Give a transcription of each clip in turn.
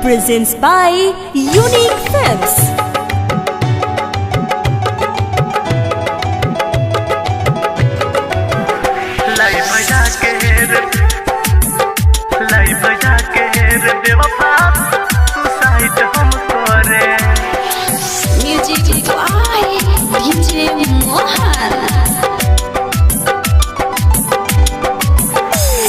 presents by Unique Films. Music by DJ Mohan.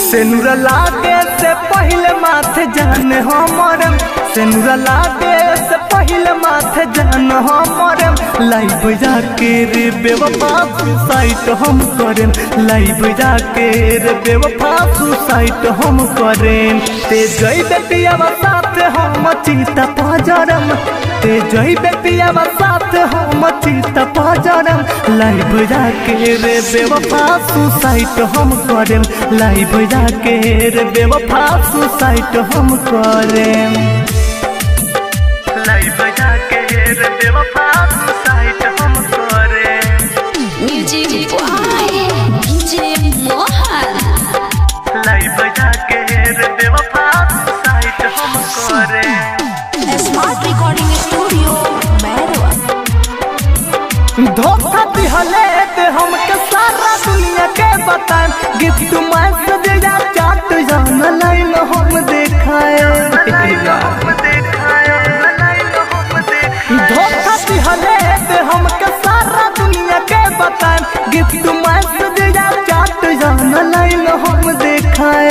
सेनुरा लागे से पहले माथे जान हमरम, सेनुरा लागे से पहले माथे जान हमरम। लाइव जाके रे बेवफा सुसाइड हम करें, लाइव जाके रे बेवफा सुसाइड हम करें। ते जई बेटिया साथ हम चिता पाजरम, ते जई बेटिया साथ हम चिता पाजरम। लाइव जाके रे बेवफा सुसाइड हम करें, लाइव जाके रे बेवफा सुसाइड हम करें। लाइव जाके रे बेवफा सुसाइड हम करें। Music by DJ Mohan. Live जाके रे बेवफा सुसाइड हम करें। Smart Recording Studio, Merwa. धोखा दिहले ते हमके सारा दुनिया के बताएं, गिफ्ट मैसेज या चाट जान लाइन हम देखाए। धोखा दिहले ते हमके सारा दुनिया के बताएं, गिफ्ट मैसेज या चाट जान लाइन हम देखाए।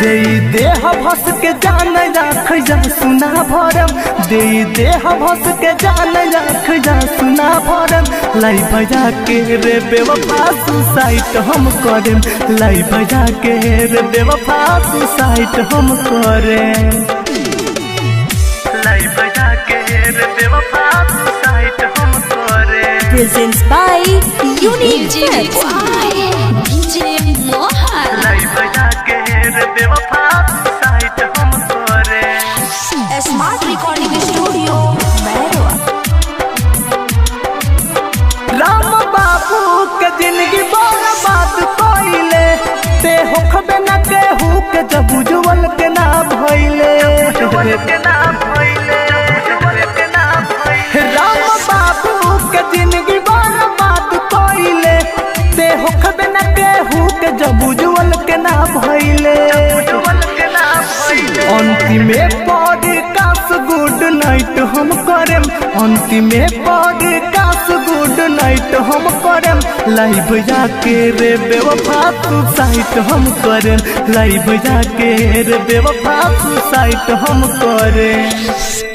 दे देह भस के जान राख जा सुना भरम, दे देह भस के जान राख जा सुना भरम। लाइव जाके रे बेवफा सुसाइड हम करें, लाइव जाके रे बेवफा सुसाइड हम करें। लाइव जाके रे बेवफा सुसाइड हम करें। Presents by Unique Music Films. by DJ Mohan. Live जाके रे बेवफा सुसाइड हम करें। Smart Recording Studio, Merwa. Ram बाबू के जिंदगी बर्बाद कइले, ते होखबे न केहू के जब उज्जवल के ना भइले। राम बाबू के जिंदगी बर्बाद कइले, ते होखबे न केहू के जब उज्जवल के ना भइले। अंतिमे पॉडकास्ट गुड नाइट हम करें, अंतिमे पॉडकास्ट गुड नाइट हम करें। लाइव जाके रे बेवफा सुसाइड हम करें, लाइव जाके रे बेवफा सुसाइड हम करें।